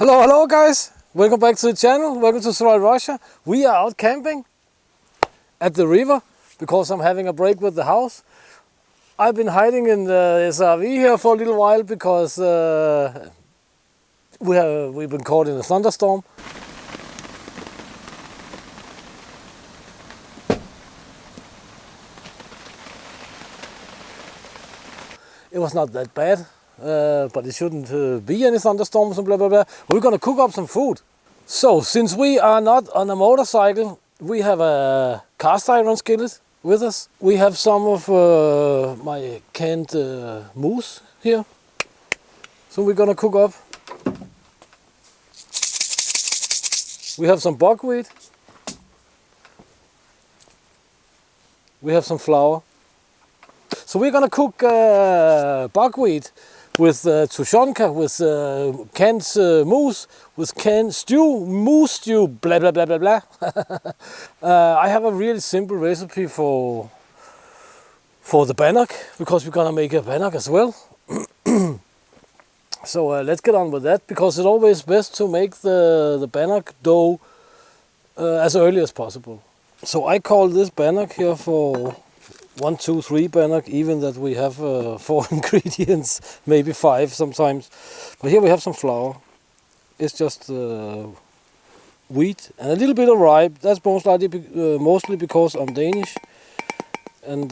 Hello guys, welcome back to the channel, welcome to Survival Russia. We are out camping at the river because I'm having a break with the house. I've been hiding in the SRV here for a little while because we've been caught in a thunderstorm. It was not that bad. But it shouldn't be any thunderstorms and blah blah blah. We're gonna cook up some food. So since we are not on a motorcycle, we have a cast iron skillet with us. We have some of my canned moose here. So we're gonna cook up. We have some buckwheat. We have some flour. So we're gonna cook buckwheat with tushonka, with canned moose, with canned stew, moose stew, blah blah blah blah blah. I have a really simple recipe for the bannock, because we're gonna make a bannock as well. So let's get on with that, because it's always best to make the bannock dough as early as possible. So I call this bannock here for 1, 2, 3 bannock, even that we have 4 ingredients, maybe 5 sometimes. But here we have some flour. It's just wheat and a little bit of rye. That's most likely mostly because I'm Danish, and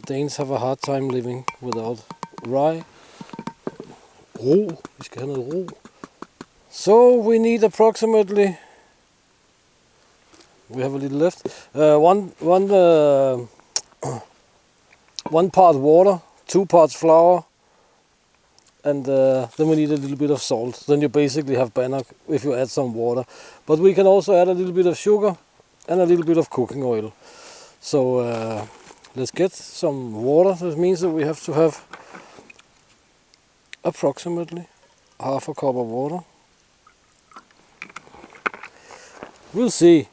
Danes have a hard time living without rye. Ro, vi skal have noget ro. So we need approximately. We have a little left. One part water, 2 parts flour, and then we need a little bit of salt. Then you basically have bannock if you add some water. But we can also add a little bit of sugar and a little bit of cooking oil. So let's get some water. This means that we have to have approximately half a cup of water. We'll see.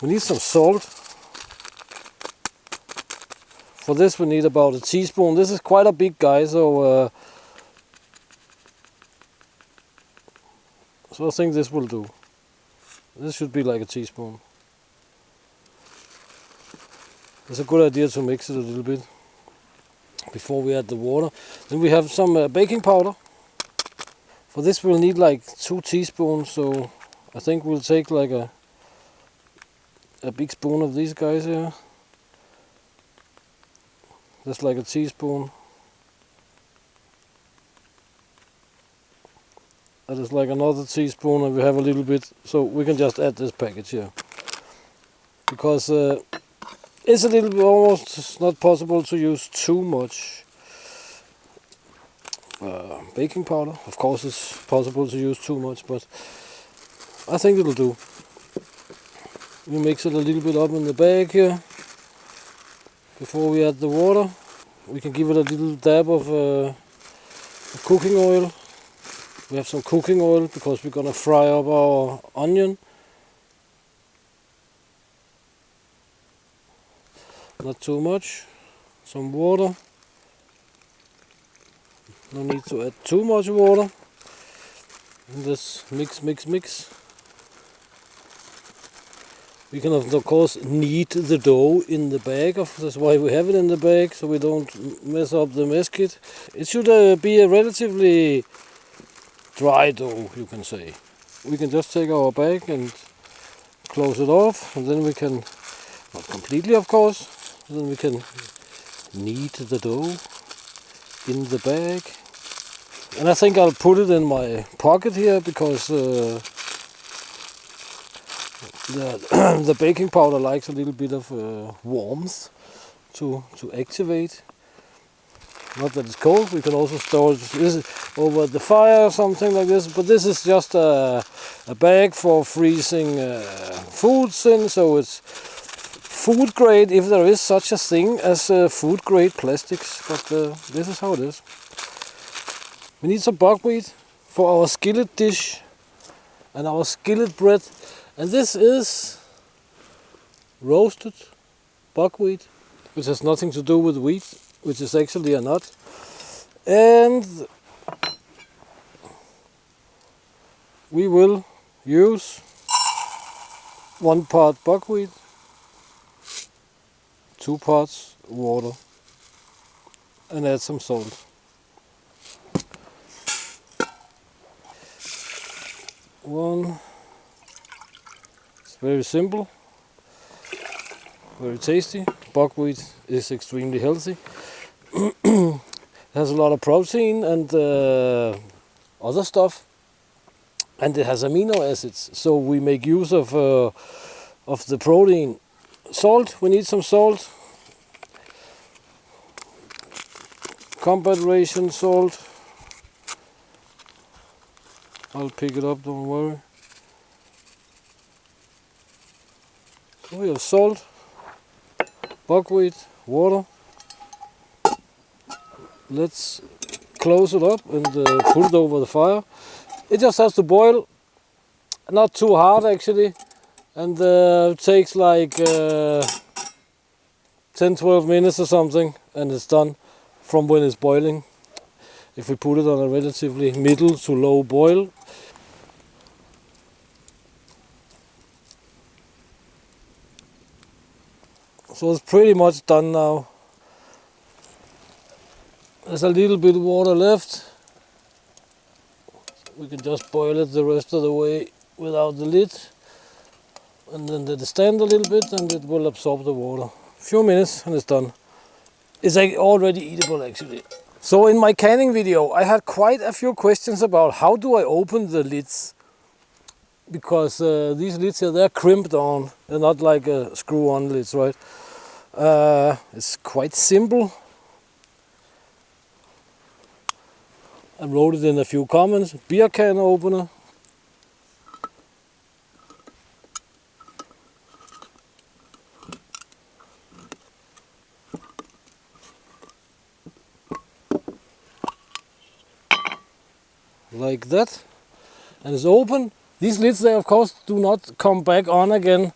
We need some salt. For this we need about a teaspoon. This is quite a big guy, so I think this will do. This should be like a teaspoon. It's a good idea to mix it a little bit before we add the water. Then we have some baking powder. For this we'll need like 2 teaspoons, so I think we'll take like a big spoon of these guys here. Just like a teaspoon. That is like another teaspoon, and we have a little bit, so we can just add this package here. Because it's a little bit almost not possible to use too much baking powder. Of course it's possible to use too much, but I think it'll do. We mix it a little bit up in the bag here before we add the water. We can give it a little dab of cooking oil. We have some cooking oil because we're gonna fry up our onion. Not too much. Some water. No need to add too much water. And this mix. We can of course knead the dough in the bag. That's why we have it in the bag, so we don't mess up the mess kit. It should be a relatively dry dough, you can say. We can just take our bag and close it off, and then we can, not completely of course, then we can knead the dough in the bag. And I think I'll put it in my pocket here because the baking powder likes a little bit of warmth to activate. Not that it's cold, we can also store it over the fire or something like this, but this is just a bag for freezing foods in, so it's food grade, if there is such a thing as food grade plastics, but this is how it is. We need some buckwheat for our skillet dish and our skillet bread. And this is roasted buckwheat, which has nothing to do with wheat, which is actually a nut. And we will use 1 part buckwheat, 2 parts water, and add some salt. It's very simple, very tasty. Buckwheat is extremely healthy. It has a lot of protein and other stuff, and it has amino acids. So we make use of the protein. Salt, we need some salt. Combat ration salt. I'll pick it up, don't worry. So we have salt, buckwheat, water. Let's close it up and put it over the fire. It just has to boil, not too hard actually, and it takes like 10-12 minutes or something, and it's done from when it's boiling. If we put it on a relatively middle to low boil. So it's pretty much done now. There's a little bit of water left. We can just boil it the rest of the way without the lid. And then let it stand a little bit and it will absorb the water. A few minutes and it's done. It's already eatable actually. So in my canning video I had quite a few questions about how do I open the lids. Because these lids here, they're crimped on. They're not like screw-on lids, right? It's quite simple. I wrote it in a few comments. Beer can opener. Like that. And it's open. These lids, they of course do not come back on again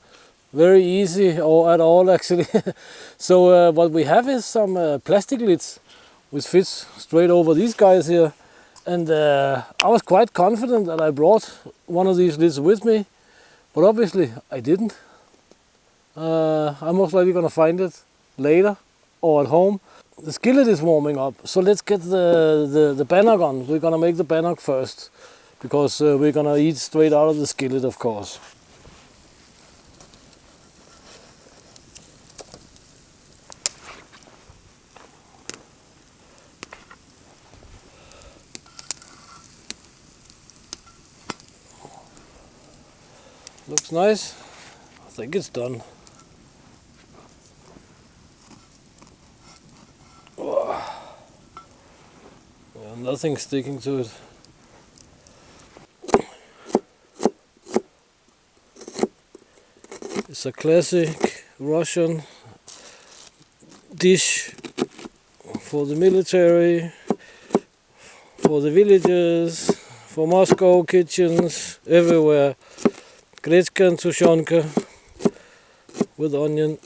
very easy or at all actually. So what we have is some plastic lids which fits straight over these guys here. And I was quite confident that I brought one of these lids with me, but obviously I didn't. I'm most likely gonna find it later or at home. The skillet is warming up, so let's get the bannock on. We're gonna make the bannock first, because we're gonna eat straight out of the skillet, of course. Looks nice. I think it's done. Oh. Yeah, nothing sticking to it. It's a classic Russian dish for the military, for the villages, for Moscow kitchens, everywhere. Gretchen and tushonka with onion.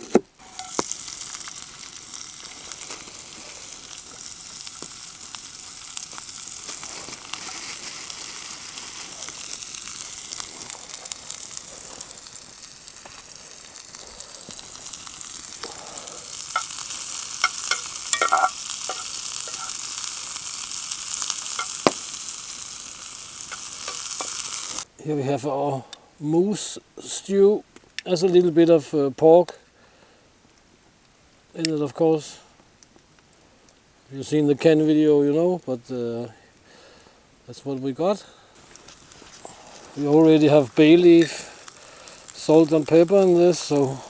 Here we have our moose stew. There's a little bit of pork in it, of course. If you've seen the can video, you know, but that's what we got. We already have bay leaf, salt and pepper in this, so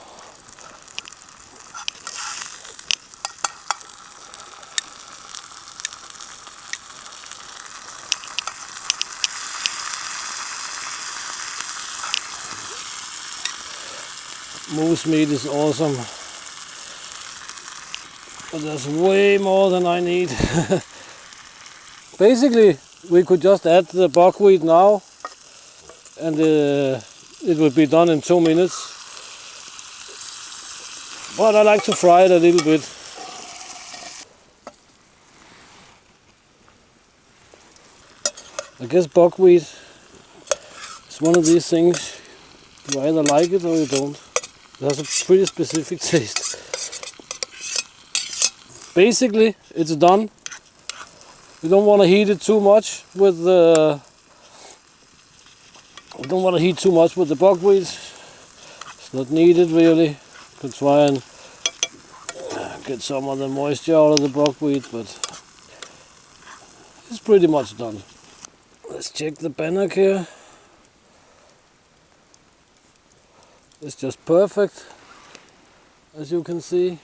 moose meat is awesome, but there's way more than I need. Basically, we could just add the buckwheat now, and it would be done in 2 minutes. But I like to fry it a little bit. I guess buckwheat is one of these things, you either like it or you don't. It has a pretty specific taste. Basically, it's done. You don't want to heat it too much with the. You don't want to heat too much with the buckwheat. It's not needed really. You can try and get some of the moisture out of the buckwheat, but it's pretty much done. Let's check the Bannock here. It's just perfect, as you can see.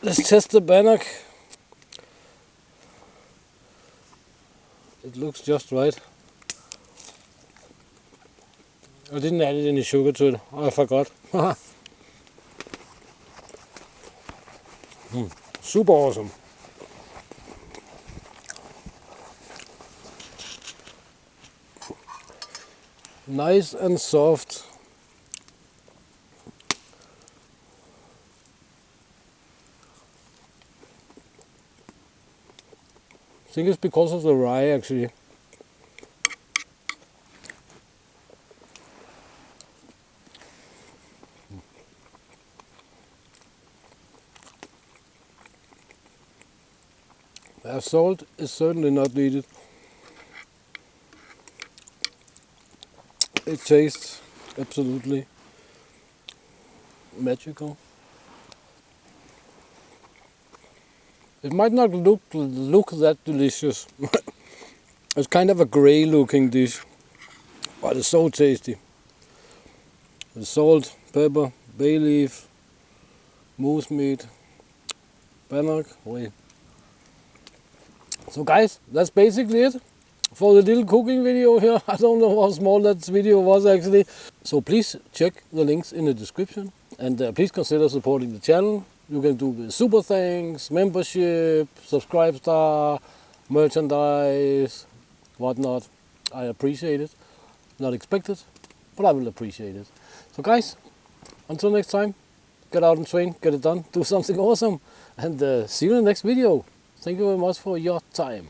Let's test the Bannock. It looks just right. I didn't add any sugar to it. I forgot. Super awesome. Nice and soft. I think it's because of the rye actually. Salt is certainly not needed. It tastes absolutely magical. It might not look that delicious. It's kind of a grey looking dish, but it's so tasty. The salt, pepper, bay leaf, moose meat, Bannock. Wait. So guys, that's basically it for the little cooking video here. I don't know how small that video was actually. So please check the links in the description, and please consider supporting the channel. You can do the super thanks, membership, subscribe star, merchandise, whatnot. I appreciate it. Not expected, but I will appreciate it. So guys, until next time, get out and train, get it done, do something awesome, and see you in the next video. Thank you very much for your time.